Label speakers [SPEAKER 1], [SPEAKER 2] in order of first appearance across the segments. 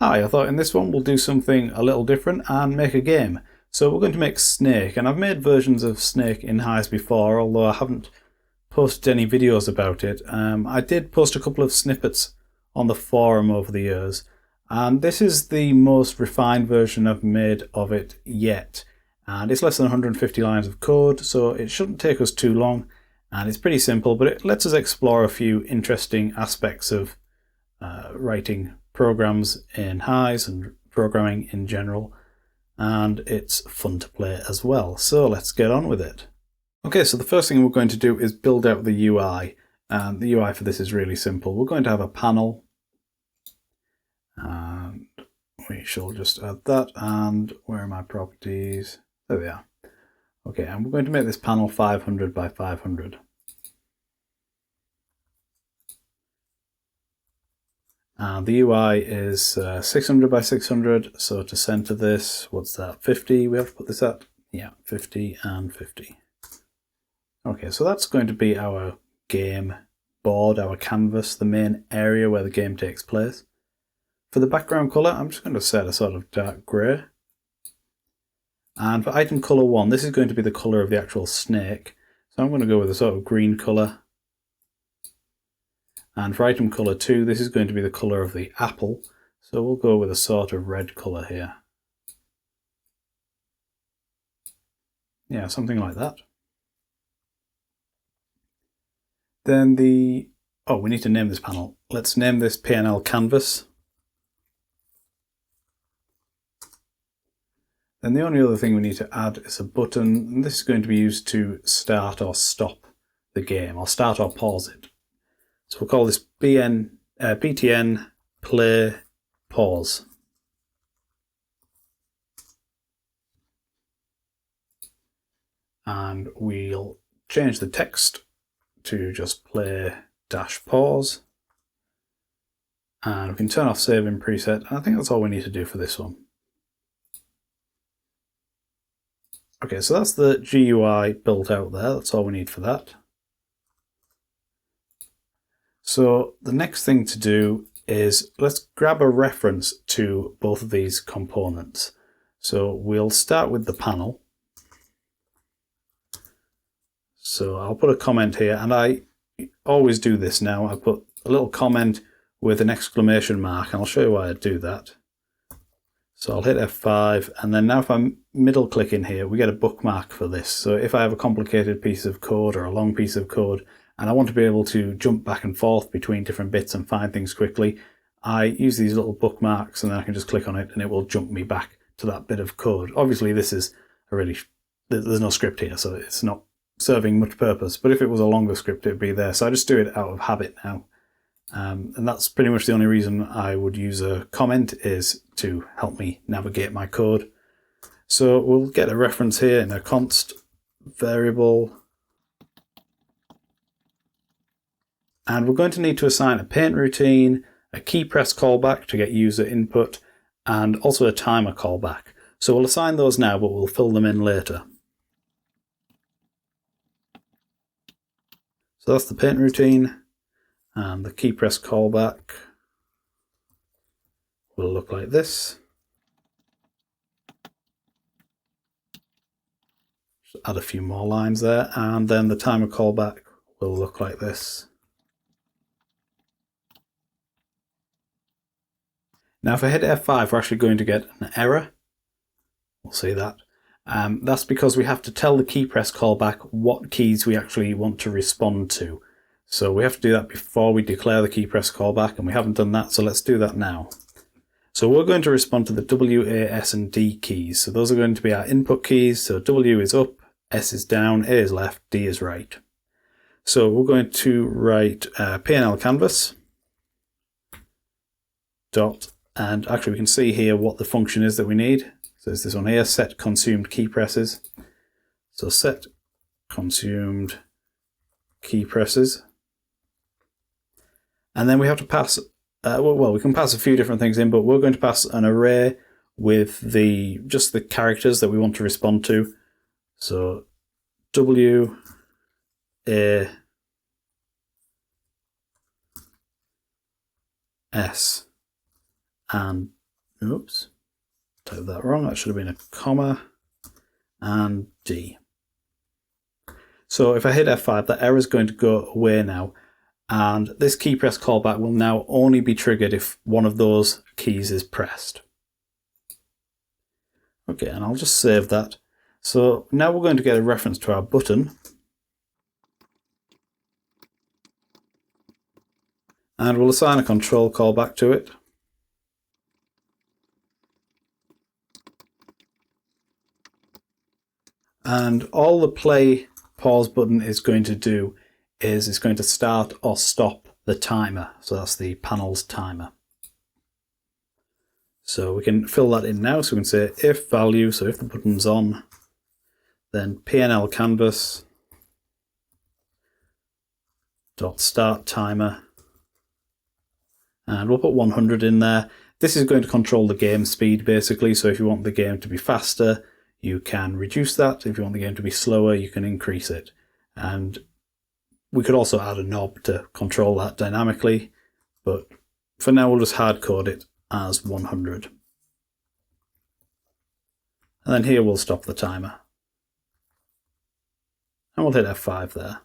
[SPEAKER 1] Hi, I thought in this one we'll do something a little different and make a game. So we're going to make Snake, and I've made versions of Snake in HISE before, although I haven't posted any videos about it. I did post a couple of snippets on the forum over the years, and this is the most refined version I've made of it yet. And it's less than 150 lines of code, so it shouldn't take us too long, and it's pretty simple, but it lets us explore a few interesting aspects of writing programs in HISE and programming in general, and it's fun to play as well. So let's get on with it. Okay, so the first thing we're going to do is build out the UI, and the UI for this is really simple. We're going to have a panel, and we shall just add that. And where are my properties? There they are. Okay, and we're going to make this panel 500 by 500. And the UI is 600 by 600, so to center this, what's that, 50 we have to put this at? Yeah, 50 and 50. Okay, so that's going to be our game board, our canvas, the main area where the game takes place. For the background color, I'm just going to set a sort of dark gray. And for item color 1, this is going to be the color of the actual snake. So I'm going to go with a sort of green color. And for item color 2, this is going to be the color of the apple. So we'll go with a sort of red color here. Yeah, something like that. Then we need to name this panel. Let's name this PNL Canvas. Then the only other thing we need to add is a button, and this is going to be used to start or stop the game, or start or pause it. So we'll call this btn play pause. And we'll change the text to just play dash pause. And we can turn off saving preset. And I think that's all we need to do for this one. Okay, so that's the GUI built out there. That's all we need for that. So the next thing to do is let's grab a reference to both of these components. So we'll start with the panel. So I'll put a comment here, and I always do this now. I put a little comment with an exclamation mark, and I'll show you why I do that. So I'll hit F5, and then now if I middle click in here, we get a bookmark for this. So if I have a complicated piece of code or a long piece of code, and I want to be able to jump back and forth between different bits and find things quickly, I use these little bookmarks, and then I can just click on it and it will jump me back to that bit of code. Obviously this is there's no script here, so it's not serving much purpose, but if it was a longer script it'd be there. So I just do it out of habit now. And that's pretty much the only reason I would use a comment, is to help me navigate my code. So we'll get a reference here in a const variable. And we're going to need to assign a paint routine, a key press callback to get user input, and also a timer callback. So we'll assign those now, but we'll fill them in later. So that's the paint routine, and the key press callback will look like this. Just add a few more lines there, and then the timer callback will look like this. Now if I hit F5, we're actually going to get an error. We'll see that. That's because we have to tell the key press callback what keys we actually want to respond to. So we have to do that before we declare the key press callback, and we haven't done that, so let's do that now. So we're going to respond to the W, A, S and D keys. So those are going to be our input keys. So W is up, S is down, A is left, D is right. So we're going to write PNL canvas dot, and actually we can see here what the function is that we need. So it's this one here, set consumed key presses. So set consumed key presses. And then we have to pass, we can pass a few different things in, but we're going to pass an array with just the characters that we want to respond to. So W, A, S, and Oops, typed that wrong. That should have been a comma and D. So if I hit F5, that error is going to go away now. And this key press callback will now only be triggered if one of those keys is pressed. Okay, and I'll just save that. So now we're going to get a reference to our button. And we'll assign a control callback to it. And all the play pause button is going to do is it's going to start or stop the timer. So that's the panel's timer. So we can fill that in now. So we can say if value, so if the button's on, then PNL canvas dot start timer. And we'll put 100 in there. This is going to control the game speed basically. So if you want the game to be faster, you can reduce that. If you want the game to be slower, you can increase it. And we could also add a knob to control that dynamically, but for now we'll just hard code it as 100. And then here we'll stop the timer. And we'll hit F5 there.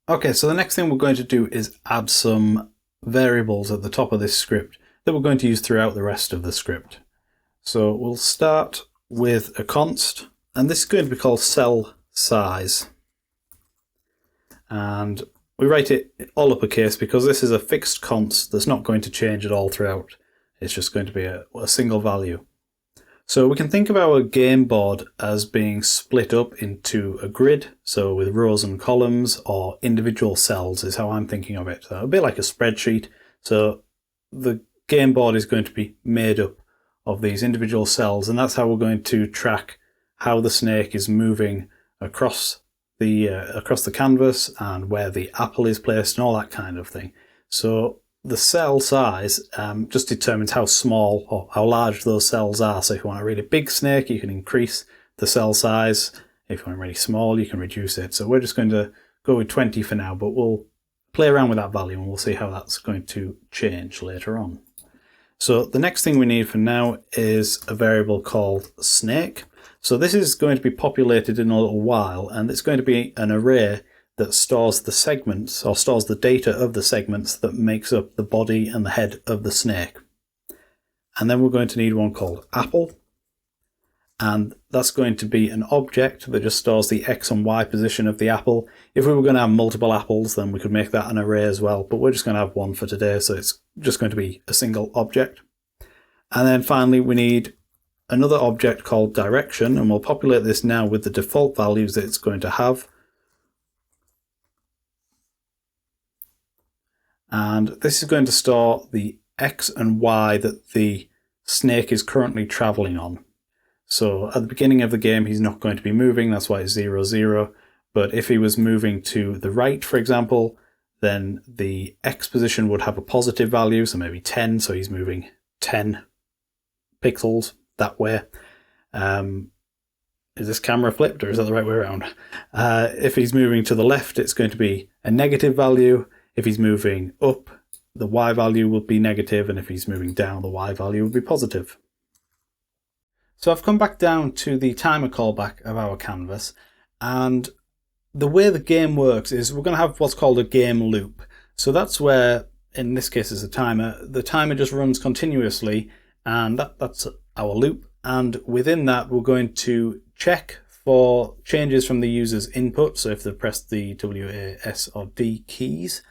[SPEAKER 1] Okay, so the next thing we're going to do is add some variables at the top of this script that we're going to use throughout the rest of the script. So we'll start with a const, and this is going to be called cell size. And we write it all uppercase because this is a fixed const that's not going to change at all throughout. It's just going to be a single value. So we can think of our game board as being split up into a grid, so with rows and columns, or individual cells is how I'm thinking of it. So a bit like a spreadsheet. So the game board is going to be made up of these individual cells, and that's how we're going to track how the snake is moving across the canvas and where the apple is placed and all that kind of thing. So the cell size just determines how small or how large those cells are. So if you want a really big snake, you can increase the cell size. If you want really small, you can reduce it. So we're just going to go with 20 for now, but we'll play around with that value and we'll see how that's going to change later on. So the next thing we need for now is a variable called snake. So this is going to be populated in a little while, and it's going to be an array that stores the segments, or stores the data of the segments that makes up the body and the head of the snake. And then we're going to need one called apple, and that's going to be an object that just stores the X and Y position of the apple. If we were going to have multiple apples, then we could make that an array as well, but we're just going to have one for today, so it's just going to be a single object. And then finally we need another object called direction, and we'll populate this now with the default values that it's going to have. And this is going to store the X and Y that the snake is currently traveling on. So at the beginning of the game, he's not going to be moving, that's why it's 0, 0. But if he was moving to the right, for example, then the X position would have a positive value, so maybe 10, so he's moving 10 pixels that way. Is this camera flipped or is that the right way around? If he's moving to the left, it's going to be a negative value. If he's moving up, the Y value will be negative, and if he's moving down, the Y value will be positive. So I've come back down to the timer callback of our canvas, and the way the game works is we're going to have what's called a game loop. So that's where, in this case is a timer, the timer just runs continuously, and that's our loop. And within that, we're going to check for changes from the user's input. So if they've pressed the W, A, S or D keys,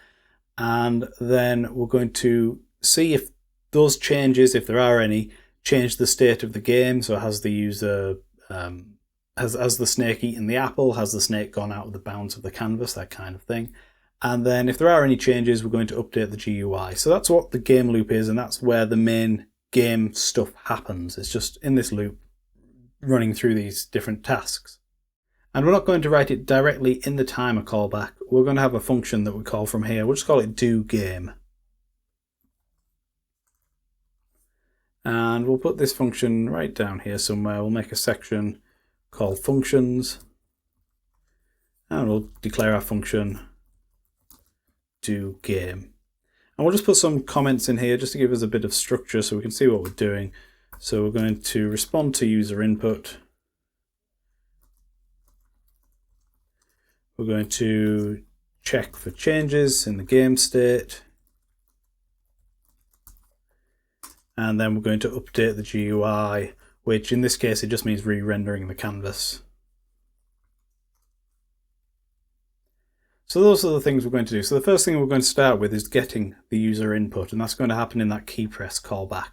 [SPEAKER 1] and then we're going to see if those changes, if there are any, change the state of the game. So has the user, has the snake eaten the apple? Has the snake gone out of the bounds of the canvas? That kind of thing. And then if there are any changes, we're going to update the GUI. So that's what the game loop is, and that's where the main game stuff happens. It's just in this loop running through these different tasks. And we're not going to write it directly in the timer callback. We're going to have a function that we call from here. We'll just call it doGame. And we'll put this function right down here somewhere. We'll make a section called functions. And we'll declare our function doGame. And And we'll just put some comments in here just to give us a bit of structure so we can see what we're doing. So we're going to respond to user input. We're going to check for changes in the game state. And then we're going to update the GUI, which in this case, it just means re-rendering the canvas. So those are the things we're going to do. So the first thing we're going to start with is getting the user input, and that's going to happen in that key press callback.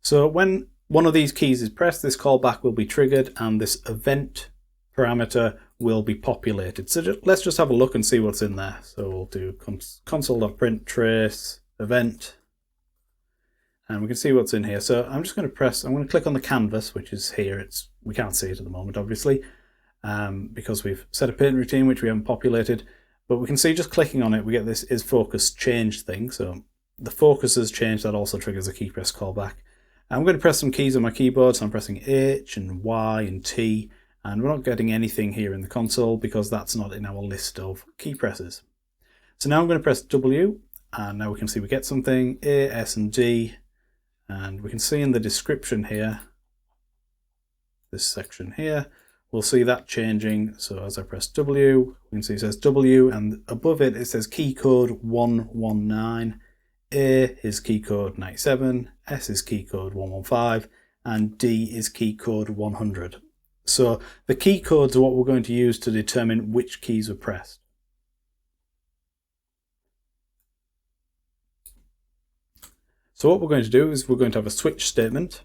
[SPEAKER 1] So when one of these keys is pressed, this callback will be triggered and this event parameter will be populated. So let's just have a look and see what's in there. So we'll do console.print trace event, and we can see what's in here. So I'm just going to I'm going to click on the canvas, which is here. We can't see it at the moment, obviously, because we've set a paint routine, which we haven't populated. But we can see just clicking on it, we get this is focus change thing. So the focus has changed. That also triggers a key press callback. I'm going to press some keys on my keyboard. So I'm pressing H and Y and T. And we're not getting anything here in the console because that's not in our list of key presses. So now I'm going to press W. And now we can see we get something, A, S, and D. And we can see in the description here, this section here, we'll see that changing. So as I press W, we can see it says W, and above it, it says key code 119, A is key code 97, S is key code 115, and D is key code 100. So the key codes are what we're going to use to determine which keys are pressed. So what we're going to do is we're going to have a switch statement.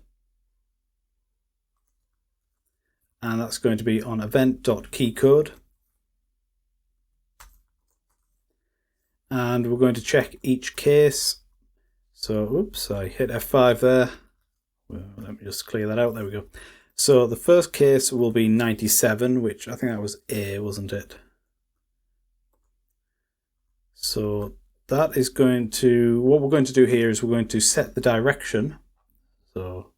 [SPEAKER 1] And that's going to be on event.keycode. And we're going to check each case. So, oops, I hit F5 there. Well, let me just clear that out. There we go. So the first case will be 97, which I think that was A, wasn't it? So that is going to, what we're going to do here is we're going to set the direction. So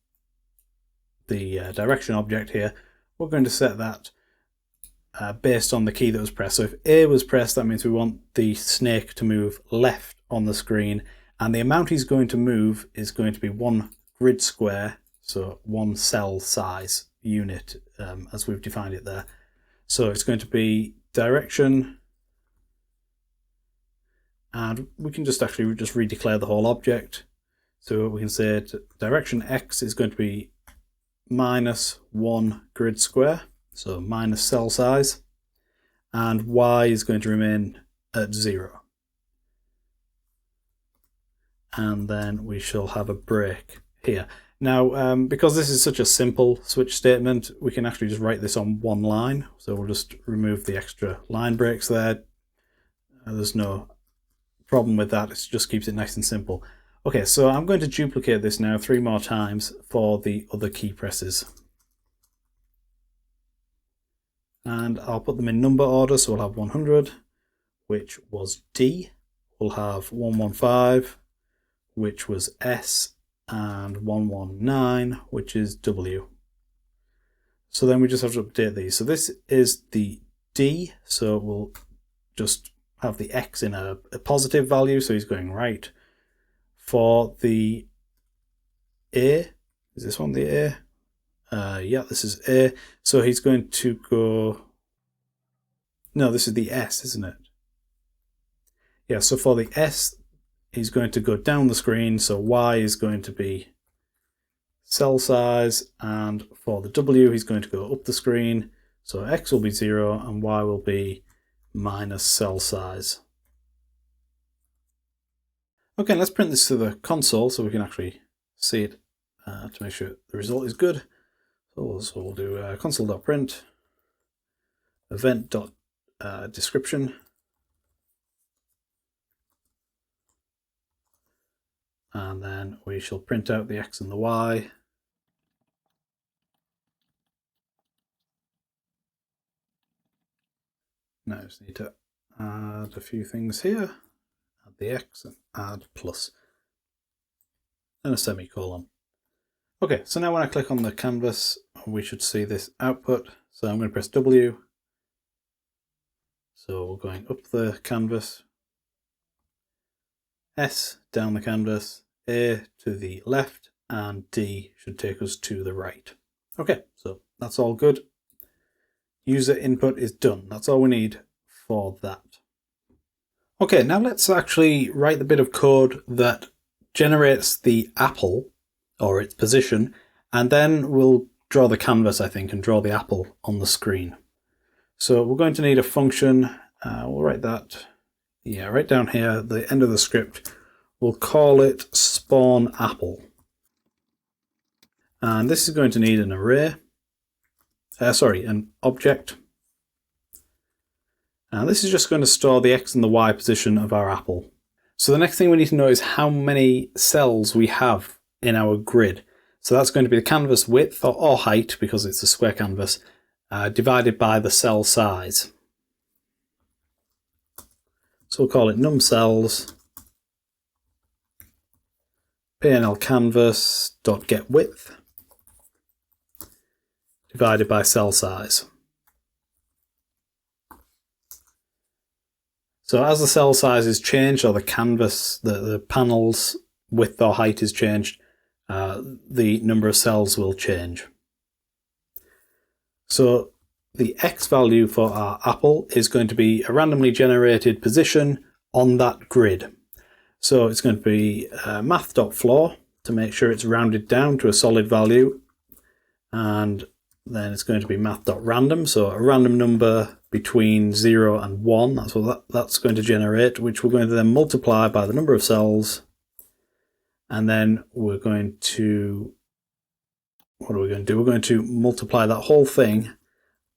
[SPEAKER 1] the direction object here, we're going to set that based on the key that was pressed. So if A was pressed, that means we want the snake to move left on the screen, and the amount he's going to move is going to be 1 grid square, so 1 cell size unit, as we've defined it there. So it's going to be direction, and we can just actually just redeclare the whole object. So we can say direction X is going to be -1 grid square, so minus cell size, and Y is going to remain at 0. And then we shall have a break here. Now, because this is such a simple switch statement, we can actually just write this on one line. So we'll just remove the extra line breaks there. There's no problem with that. It just keeps it nice and simple. Okay, so I'm going to duplicate this now 3 more times for the other key presses. And I'll put them in number order, so we'll have 100, which was D. We'll have 115, which was S, and 119, which is W. So then we just have to update these. So this is the D, so we'll just have the X in a positive value, so he's going right. For the A, is this one the A? Yeah, this is A. So he's going to go, no, this is the S, isn't it? Yeah, so for the S, he's going to go down the screen. So Y is going to be cell size. And for the W, he's going to go up the screen. So X will be 0 and Y will be minus cell size. Okay, let's print this to the console so we can actually see it to make sure the result is good. So we'll do console.print event.description. And then we shall print out the X and the Y. Now I just need to add a few things here. Add the X and add plus. And a semicolon. Okay, so now when I click on the canvas, we should see this output. So I'm going to press W. So we're going up the canvas. S down the canvas, A to the left, and D should take us to the right. Okay, so that's all good. User input is done. That's all we need for that. Okay, now let's actually write the bit of code that generates the apple, or its position, and then we'll draw the canvas, I think, and draw the apple on the screen. So we're going to need a function. We'll write that, right down here, the end of the script. We'll call it spawn apple. And this is going to need an array. An object. And this is just going to store the X and the Y position of our apple. So the next thing we need to know is how many cells we have in our grid. So that's going to be the canvas width or height, because it's a square canvas, divided by the cell size. So we'll call it num cells PNL canvas.getWidth divided by cell size. So as the cell size is changed, or the canvas, the panel's width or height is changed, the number of cells will change. So the X value for our apple is going to be a randomly generated position on that grid. So it's going to be math.floor to make sure it's rounded down to a solid value, and then it's going to be math.random, so a random number between 0 and 1. That's what that's going to generate, which we're going to then multiply by the number of cells, and then we're going to, what are we going to do? We're going to multiply that whole thing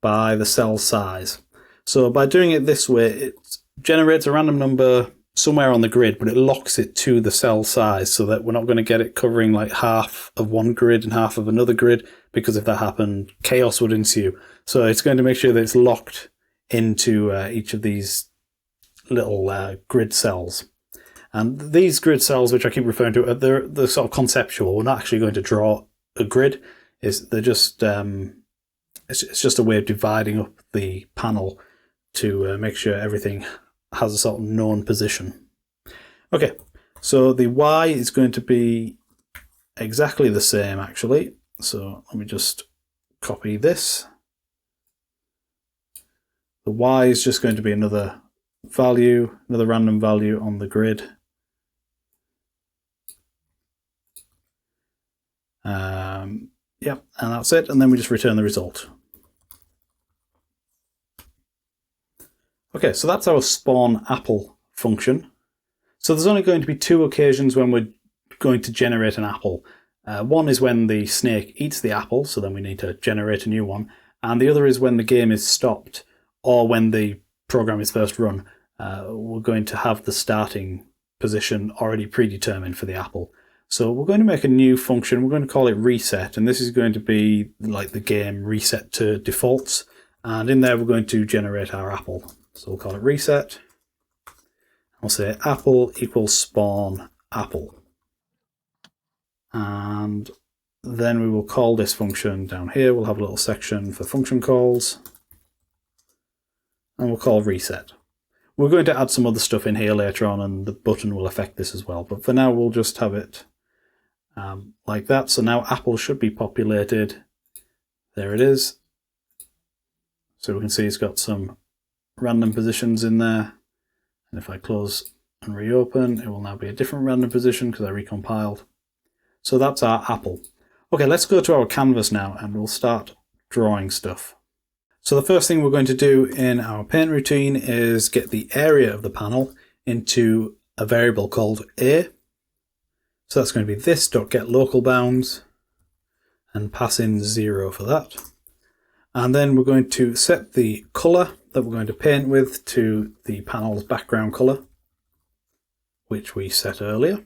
[SPEAKER 1] by the cell size. So by doing it this way, it generates a random number somewhere on the grid, but it locks it to the cell size so that we're not going to get it covering like half of one grid and half of another grid, because if that happened, chaos would ensue. So it's going to make sure that it's locked into each of these little grid cells. And these grid cells, which I keep referring to, they're sort of conceptual. We're not actually going to draw a grid. They're just it's just a way of dividing up the panel to make sure everything has a sort of known position. Okay, so the Y is going to be exactly the same actually. So let me just copy this. The Y is just going to be another value, another random value on the grid. Yep, and that's it. And then we just return the result. Okay, so that's our spawn apple function. So there's only going to be two occasions when we're going to generate an apple. One is when the snake eats the apple, so then we need to generate a new one. And the other is when the game is stopped, or when the program is first run. We're going to have the starting position already predetermined for the apple. So we're going to make a new function. We're going to call it reset, and this is going to be like the game reset to defaults. And in there, we're going to generate our apple. So we'll call it reset. I'll say apple equals spawn apple. And then we will call this function down here. We'll have a little section for function calls. And we'll call reset. We're going to add some other stuff in here later on, and the button will affect this as well. But for now, we'll just have it like that. So now apple should be populated. There it is. So we can see it's got some random positions in there. And if I close and reopen, it will now be a different random position because I recompiled. So that's our apple. Okay, let's go to our canvas now and we'll start drawing stuff. So the first thing we're going to do in our paint routine is get the area of the panel into a variable called A. So that's going to be this.getLocalBounds and pass in 0 for that. And then we're going to set the color that we're going to paint with to the panel's background color, which we set earlier.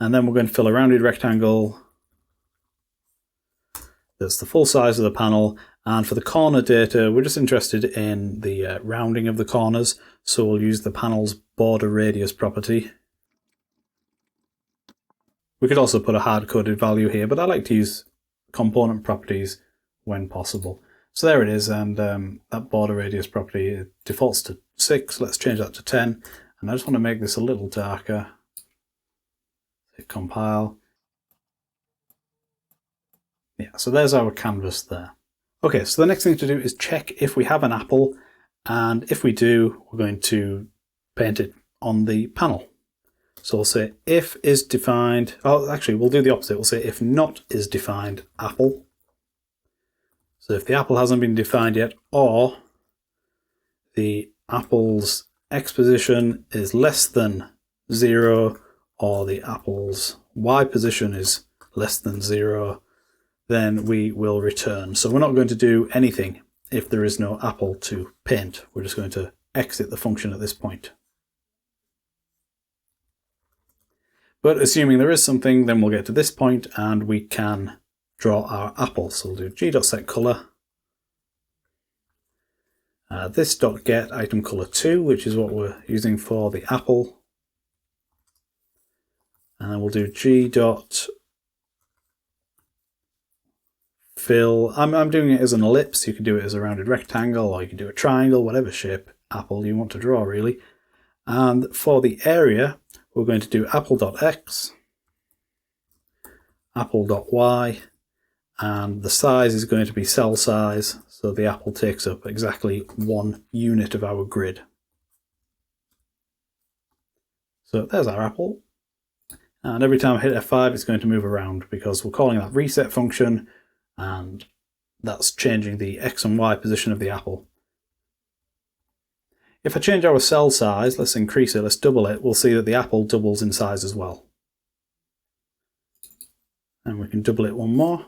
[SPEAKER 1] And then we're going to fill a rounded rectangle that's the full size of the panel. And for the corner data, we're just interested in the rounding of the corners. So we'll use the panel's border radius property. We could also put a hard-coded value here, but I like to use component properties when possible. So there it is, and that border radius property defaults to 6. Let's change that to 10. And I just want to make this a little darker. Hit compile. Yeah, so there's our canvas there. Okay, so the next thing to do is check if we have an apple, and if we do, we're going to paint it on the panel. So we'll say if is defined, oh actually we'll do the opposite, we'll say if not is defined apple. So if the apple hasn't been defined yet, or the apple's x position is less than 0, or the apple's y position is less than 0, then we will return. So we're not going to do anything if there is no apple to paint. We're just going to exit the function at this point. But assuming there is something, then we'll get to this point and we can draw our apple. So we'll do g.setColor. This.get item color 2, which is what we're using for the apple. And then we'll do g.fill. I'm doing it as an ellipse. You can do it as a rounded rectangle, or you can do a triangle, whatever shape apple you want to draw really. And for the area, we're going to do apple.x, apple.y, and the size is going to be cell size, so the apple takes up exactly 1 unit of our grid. So there's our apple, and every time I hit F5 it's going to move around because we're calling that reset function, and that's changing the x and y position of the apple. If I change our cell size, let's increase it, let's double it, we'll see that the apple doubles in size as well. And we can double it one more.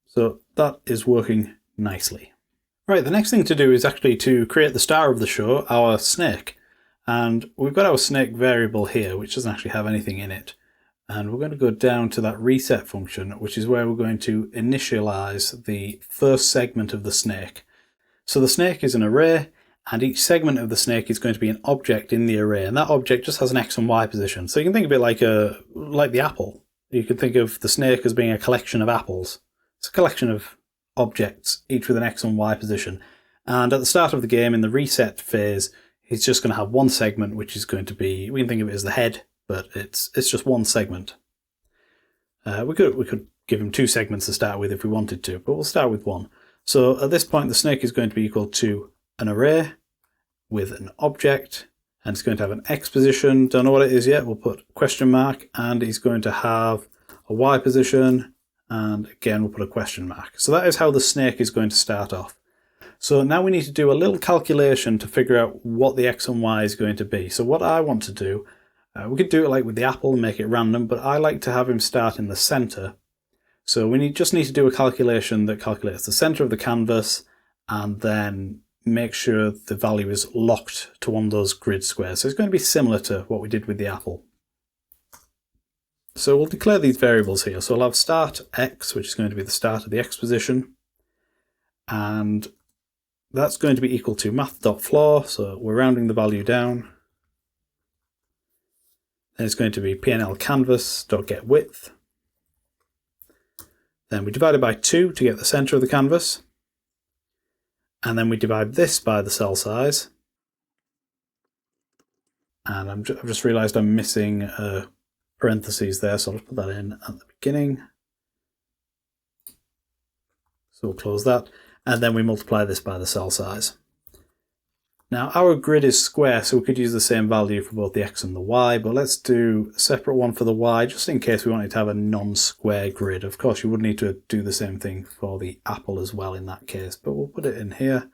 [SPEAKER 1] So that is working nicely. Right, the next thing to do is actually to create the star of the show, our snake. And we've got our snake variable here, which doesn't actually have anything in it. And we're going to go down to that reset function, which is where we're going to initialize the first segment of the snake. So the snake is an array, and each segment of the snake is going to be an object in the array, and that object just has an x and y position. So you can think of it like the apple. You can think of the snake as being a collection of apples. It's a collection of objects, each with an x and y position. And at the start of the game, in the reset phase, it's just going to have one segment, which is going to be, we can think of it as the head, but it's just one segment. We could give him 2 segments to start with if we wanted to, but we'll start with 1. So at this point, the snake is going to be equal to an array with an object, and it's going to have an x position. Don't know what it is yet. We'll put question mark, and he's going to have a y position, and again we'll put a question mark. So that is how the snake is going to start off. So now we need to do a little calculation to figure out what the x and y is going to be. So what I want to do, we could do it like with the apple and make it random, but I like to have him start in the center. So we just need to do a calculation that calculates the center of the canvas and then make sure the value is locked to one of those grid squares. So it's going to be similar to what we did with the apple. So we'll declare these variables here. So I'll have start x, which is going to be the start of the x position, and that's going to be equal to math.floor, so we're rounding the value down. Then it's going to be pnl canvas.getWidth. Then we divide it by 2 to get the center of the canvas. And then we divide this by the cell size. And I've just realized I'm missing parentheses there, so I'll just put that in at the beginning. So we'll close that. And then we multiply this by the cell size. Now our grid is square, so we could use the same value for both the x and the y, but let's do a separate one for the y, just in case we wanted to have a non-square grid. Of course, you would need to do the same thing for the apple as well in that case, but we'll put it in here.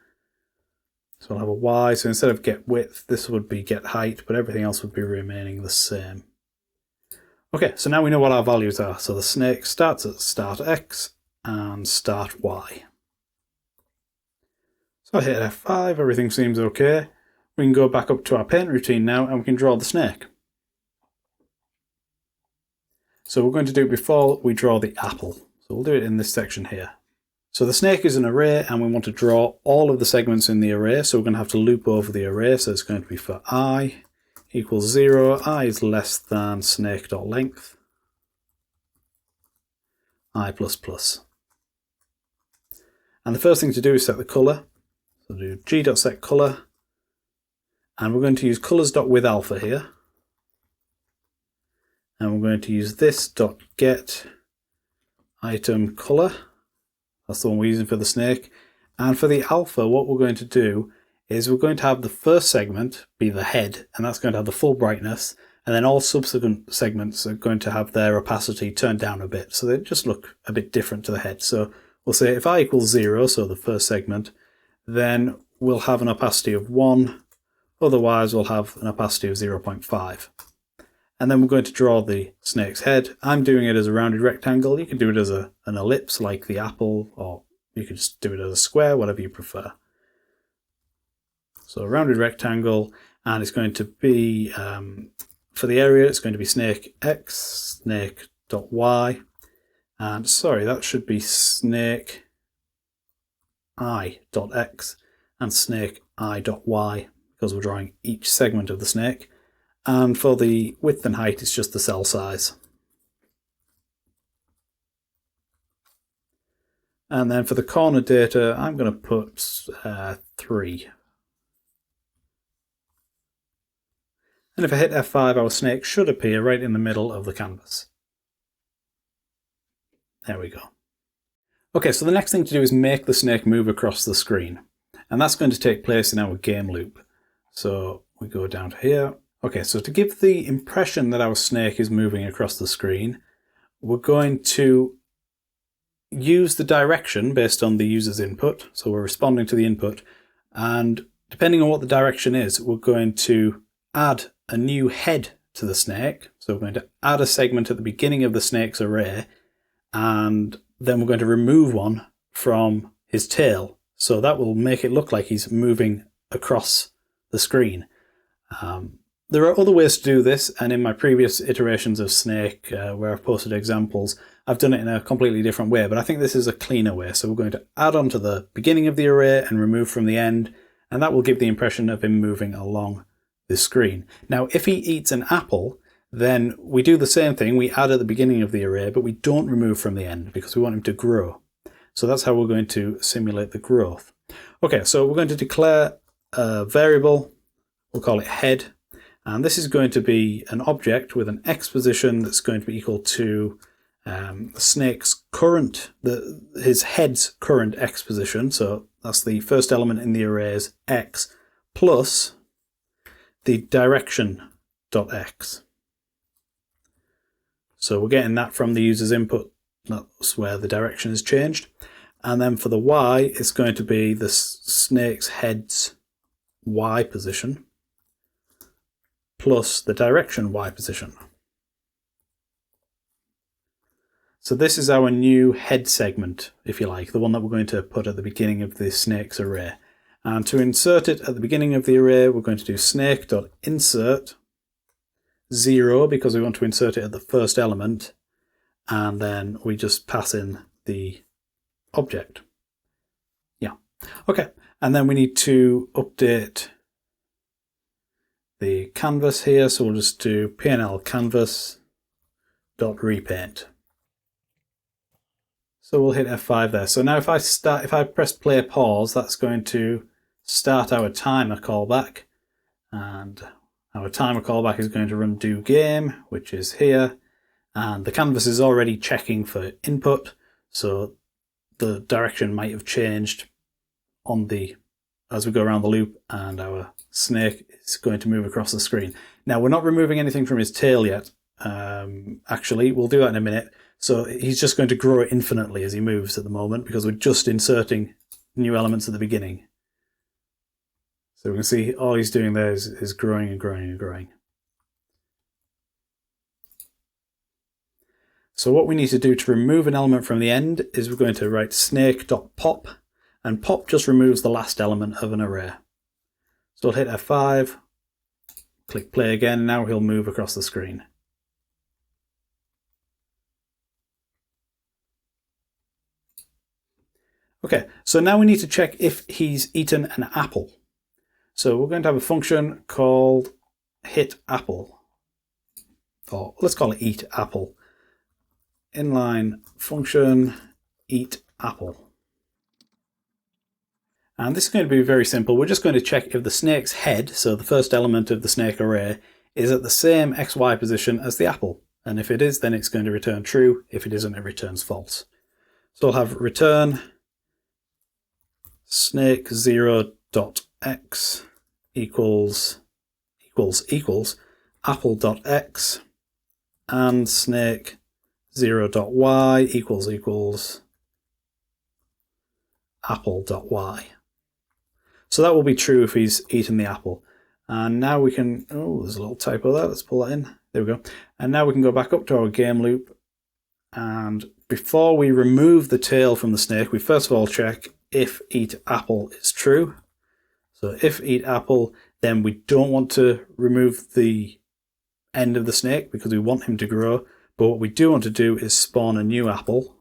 [SPEAKER 1] So we'll have a y, so instead of get width, this would be get height, but everything else would be remaining the same. Okay, so now we know what our values are. So the snake starts at start x and start y. So I hit F5, everything seems okay. We can go back up to our paint routine now and we can draw the snake. So we're going to do it before we draw the apple. So we'll do it in this section here. So the snake is an array and we want to draw all of the segments in the array. So we're going to have to loop over the array. So it's going to be for I equals 0. I is less than snake.length. I++. And the first thing to do is set the color. So do g.setColor, and we're going to use colors.withAlpha here. And we're going to use this.get item color. That's the one we're using for the snake. And for the alpha, what we're going to do is we're going to have the first segment be the head, and that's going to have the full brightness, and then all subsequent segments are going to have their opacity turned down a bit, so they just look a bit different to the head. So we'll say if I equals 0, so the first segment, then we'll have an opacity of 1, otherwise we'll have an opacity of 0.5. And then we're going to draw the snake's head. I'm doing it as a rounded rectangle. You can do it as an ellipse like the apple, or you can just do it as a square, whatever you prefer. So a rounded rectangle, and it's going to be, for the area, it's going to be snake x, snake.y, and sorry, that should be snake i.x and snake i.y, because we're drawing each segment of the snake. And for the width and height, it's just the cell size. And then for the corner data, I'm going to put 3. And if I hit F5, our snake should appear right in the middle of the canvas. There we go. Okay, so the next thing to do is make the snake move across the screen. And that's going to take place in our game loop. So we go down to here. Okay, so to give the impression that our snake is moving across the screen, we're going to use the direction based on the user's input. So we're responding to the input, and depending on what the direction is, we're going to add a new head to the snake. So we're going to add a segment at the beginning of the snake's array, and then we're going to remove one from his tail. So that will make it look like he's moving across the screen. There are other ways to do this, and in my previous iterations of Snake, where I've posted examples, I've done it in a completely different way, but I think this is a cleaner way. So we're going to add on to the beginning of the array and remove from the end, and that will give the impression of him moving along the screen. Now, if he eats an apple, then we do the same thing. We add at the beginning of the array, but we don't remove from the end because we want him to grow. So that's how we're going to simulate the growth. Okay, so we're going to declare a variable. We'll call it head. And this is going to be an object with an x position that's going to be equal to the snake's current, his head's current x position. So that's the first element in the array's x plus the direction.x. So we're getting that from the user's input. That's where the direction is changed. And then for the y, it's going to be the snake's head's y position plus the direction y position. So this is our new head segment, if you like, the one that we're going to put at the beginning of the snake's array. And to insert it at the beginning of the array, we're going to do snake.insert 0 because we want to insert it at the first element, and then we just pass in the object. Yeah. Okay. And then we need to update the canvas here, so we'll just do PNL canvas.repaint. So we'll hit F5 there. So now if I press play pause, that's going to start our timer callback, and our timer callback is going to run do game, which is here, and the canvas is already checking for input, so the direction might have changed as we go around the loop, and our snake is going to move across the screen. Now, we're not removing anything from his tail yet. Actually, we'll do that in a minute. So he's just going to grow it infinitely as he moves at the moment because we're just inserting new elements at the beginning. So we can see all he's doing there is growing and growing and growing. So what we need to do to remove an element from the end is we're going to write snake.pop, and pop just removes the last element of an array. So I'll hit F5, click play again, and now he'll move across the screen. Okay, so now we need to check if he's eaten an apple. So we're going to have a function called hitApple, or let's call it eatApple. Inline function eatApple. And this is going to be very simple. We're just going to check if the snake's head, so the first element of the snake array, is at the same XY position as the apple. And if it is, then it's going to return true. If it isn't, it returns false. So I'll have return snake0.x equals apple.x and snake0.y equals apple.y. So that will be true if he's eaten the apple. And now we can, oh, there's a little typo there, let's pull that in. There we go. And now we can go back up to our game loop. And before we remove the tail from the snake, we first of all check if eat apple is true. So if eat apple, then we don't want to remove the end of the snake because we want him to grow. But what we do want to do is spawn a new apple.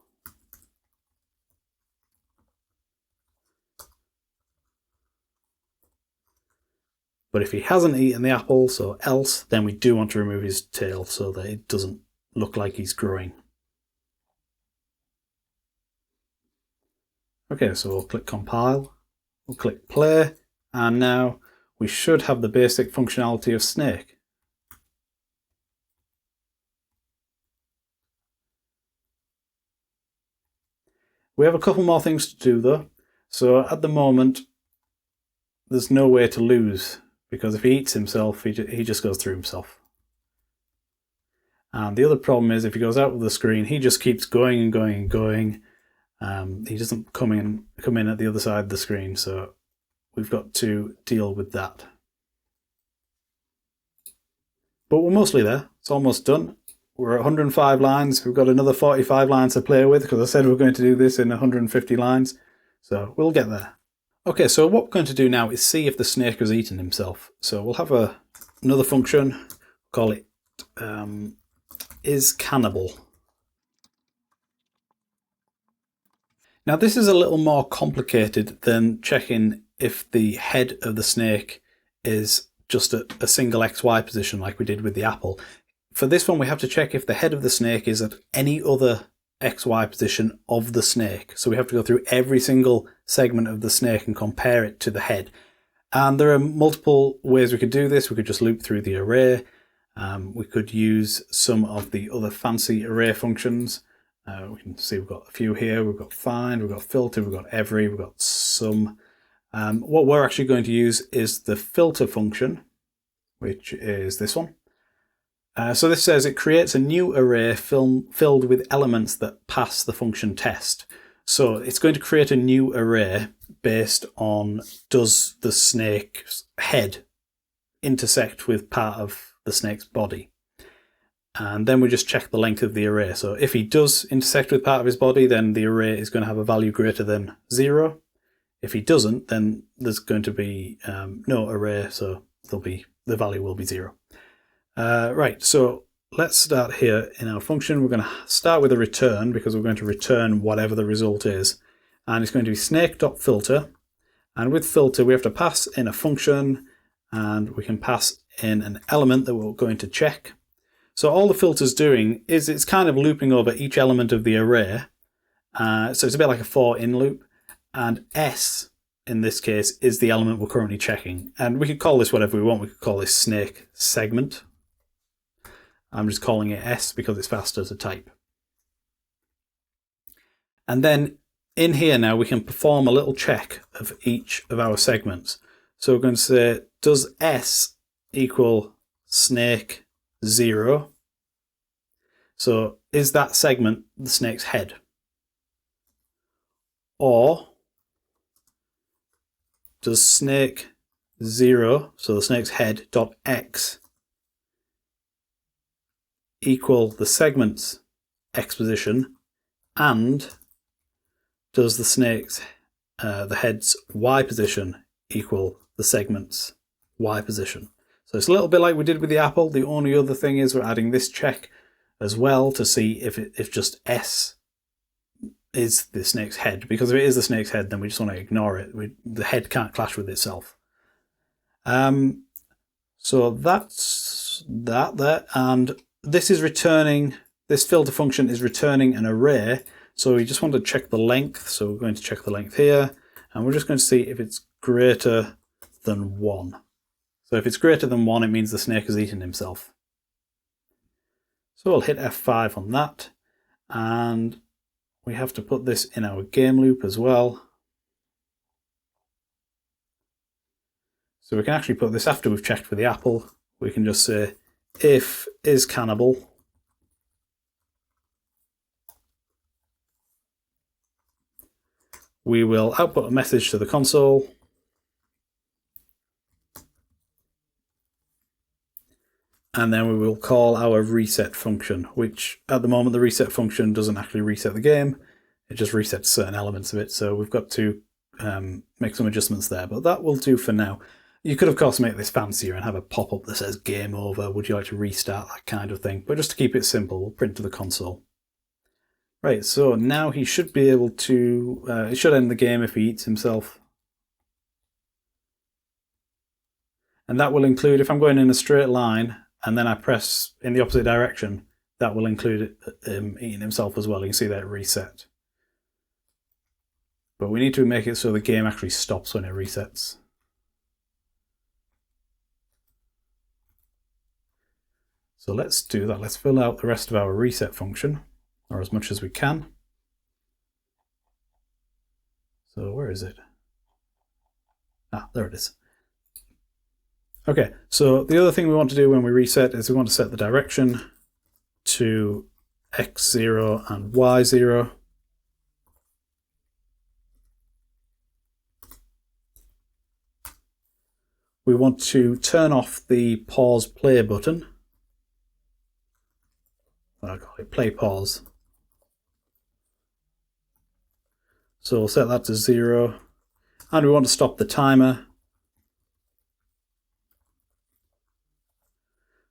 [SPEAKER 1] But if he hasn't eaten the apple, so else, then we do want to remove his tail so that it doesn't look like he's growing. Okay, so we'll click compile, we'll click play, and now we should have the basic functionality of snake. We have a couple more things to do though. So at the moment, there's no way to lose, because if he eats himself, he just goes through himself. And the other problem is if he goes out of the screen, he just keeps going and going and going. He doesn't come in at the other side of the screen, so we've got to deal with that. But we're mostly there. It's almost done. We're at 105 lines. We've got another 45 lines to play with because I said we're going to do this in 150 lines. So we'll get there. Okay, so what we're going to do now is see if the snake has eaten himself. So we'll have another function, call it is Cannibal. Now this is a little more complicated than checking if the head of the snake is just at a single XY position like we did with the apple. For this one we have to check if the head of the snake is at any other XY position of the snake. So we have to go through every single segment of the snake and compare it to the head. And there are multiple ways we could do this. We could just loop through the array. We could use some of the other fancy array functions. We can see we've got a few here. We've got find, we've got filter, we've got every, we've got sum. What we're actually going to use is the filter function, which is this one. So this says it creates a new array filled with elements that pass the function test. So it's going to create a new array based on does the snake's head intersect with part of the snake's body. And then we just check the length of the array. So if he does intersect with part of his body, then the array is going to have a value greater than 0. If he doesn't, then there's going to be no array, so the value will be 0. Right, so let's start here in our function. We're going to start with a return because we're going to return whatever the result is. And it's going to be snake.filter. And with filter, we have to pass in a function and we can pass in an element that we're going to check. So all the filter's doing is it's kind of looping over each element of the array. So it's a bit like a for in loop. And S, in this case, is the element we're currently checking. And we could call this whatever we want. We could call this snake segment. I'm just calling it S because it's faster to type. And then in here now we can perform a little check of each of our segments. So we're going to say, does S equal snake 0? So is that segment the snake's head? Or does snake 0, so the snake's head, dot x equal the segment's x position, and does the snake's the head's y position equal the segment's y position? So it's a little bit like we did with the apple. The only other thing is we're adding this check as well to see if just S is the snake's head, because if it is the snake's head, then we just want to ignore it. The head can't clash with itself. So that's that there, and this is returning, this filter function is returning an array. So we just want to check the length. So we're going to check the length here, And we're just going to see if it's greater than 1. So if it's greater than 1, it means the snake has eaten himself. So we'll hit F5 on that, and we have to put this in our game loop as well. So we can actually put this after we've checked for the apple. We can just say if is cannibal, we will output a message to the console, and then we will call our reset function, which at the moment the reset function doesn't actually reset the game, it just resets certain elements of it, so we've got to make some adjustments there, but that will do for now. You could of course make this fancier and have a pop-up that says game over, would you like to restart, that kind of thing, but just to keep it simple, we'll print to the console. Right, so now he should be able to, it should end the game if he eats himself. And that will include, if I'm going in a straight line and then I press in the opposite direction, that will include him eating himself as well. You can see that it reset. But we need to make it so the game actually stops when it resets. So let's do that. Let's fill out the rest of our reset function, or as much as we can. So where is it? Ah, there it is. Okay, so the other thing we want to do when we reset is we want to set the direction to x0 and y0. We want to turn off the pause play button. I'll call it play pause. So we'll set that to 0. And we want to stop the timer.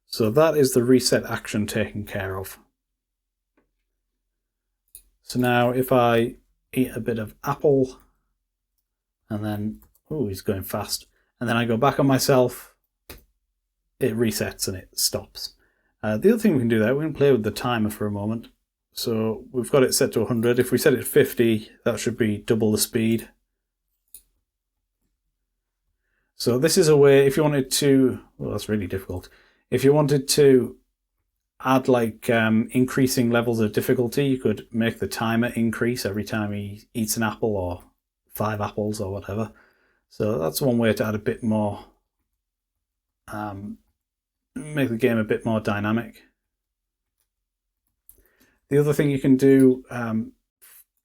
[SPEAKER 1] So that is the reset action taken care of. So now if I eat a bit of apple, and then, oh, he's going fast, and then I go back on myself, it resets and it stops. The other thing we can do there, we can play with the timer for a moment. So we've got it set to 100. If we set it to 50, that should be double the speed. So this is a way, if you wanted to, well, that's really difficult. If you wanted to add like increasing levels of difficulty, you could make the timer increase every time he eats an apple or 5 apples or whatever. So that's one way to add a bit more, make the game a bit more dynamic. The other thing you can do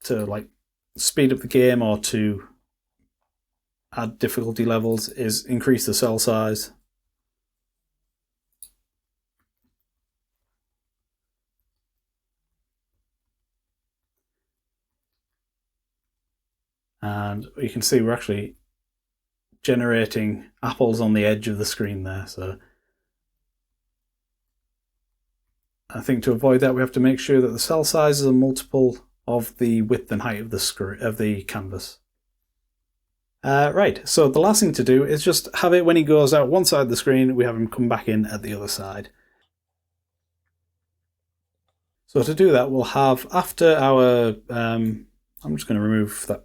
[SPEAKER 1] to like speed up the game or to add difficulty levels is increase the cell size. And you can see we're actually generating apples on the edge of the screen there. So I think to avoid that, we have to make sure that the cell size is a multiple of the width and height of the canvas. Right, so the last thing to do is just have it when he goes out one side of the screen, we have him come back in at the other side. So to do that, we'll have after our, I'm just going to remove that,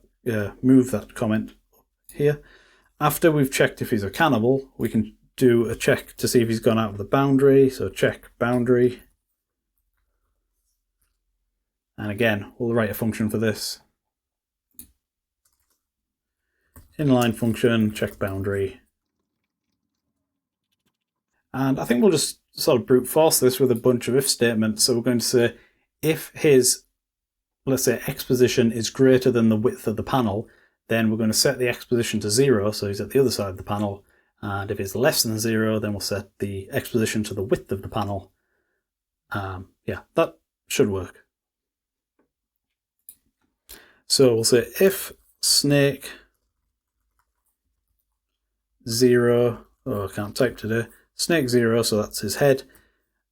[SPEAKER 1] move that comment here. After we've checked if he's a cannibal, we can do a check to see if he's gone out of the boundary. So check boundary. And again, we'll write a function for this. Inline function, check boundary. And I think we'll just sort of brute force this with a bunch of if statements. So we're going to say if his, let's say, x position is greater than the width of the panel, then we're going to set the x position to 0, so he's at the other side of the panel. And if it's less than 0, then we'll set the x position to the width of the panel. Yeah, that should work. So we'll say if snake 0, oh, I can't type today, snake 0, so that's his head,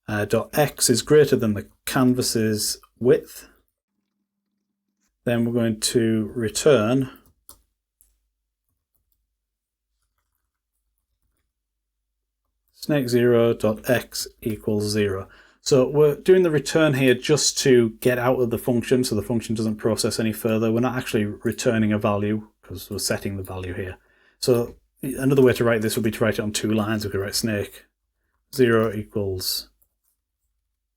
[SPEAKER 1] dot x is greater than the canvas's width, then we're going to return snake 0 dot x equals 0. So we're doing the return here just to get out of the function so the function doesn't process any further. We're not actually returning a value because we're setting the value here. So another way to write this would be to write it on 2 lines. We could write snake 0 equals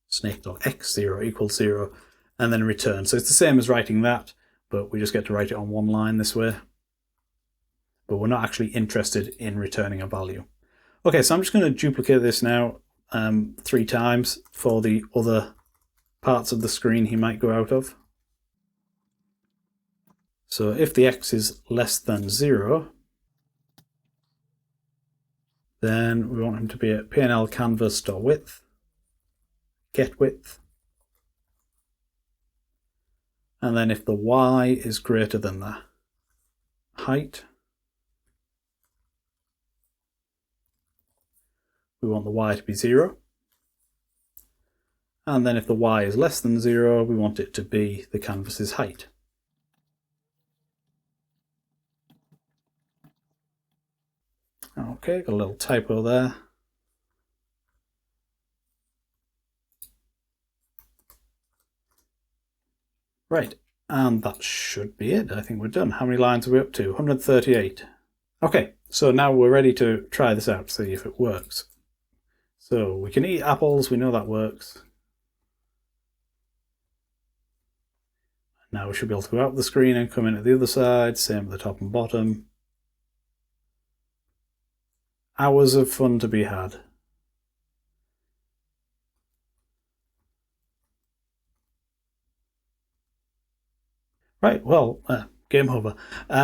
[SPEAKER 1] snake.x 0 equals 0, and then return. So it's the same as writing that, but we just get to write it on 1 line this way. But we're not actually interested in returning a value. Okay, so I'm just going to duplicate this now 3 times for the other parts of the screen he might go out of. So if the x is less than 0, then we want him to be at PNL canvas.width, get width. And then if the y is greater than the height, we want the y to be 0. And then if the y is less than 0, we want it to be the canvas's height. Okay, got a little typo there. Right, and that should be it. I think we're done. How many lines are we up to? 138. Okay, so now we're ready to try this out, see if it works. So we can eat apples, we know that works. Now we should be able to go out the screen and come in at the other side, same at the top and bottom. Hours of fun to be had. Right, well, game over.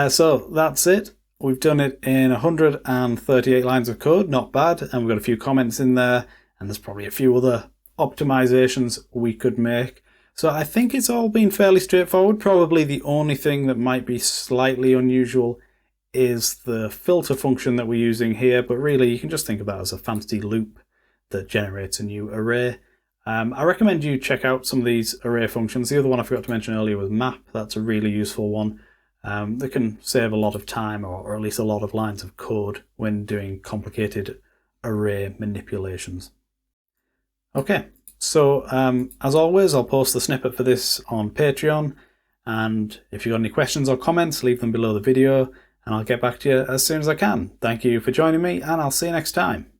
[SPEAKER 1] So that's it. We've done it in 138 lines of code, not bad, and we've got a few comments in there, and there's probably a few other optimizations we could make. So I think it's all been fairly straightforward. Probably the only thing that might be slightly unusual is the filter function that we're using here, but really you can just think of that as a fancy loop that generates a new array. I recommend you check out some of these array functions. The other one I forgot to mention earlier was map. That's a really useful one. That can save a lot of time, or at least a lot of lines of code when doing complicated array manipulations. Okay, so as always, I'll post the snippet for this on Patreon, and if you've got any questions or comments, leave them below the video, and I'll get back to you as soon as I can. Thank you for joining me, and I'll see you next time.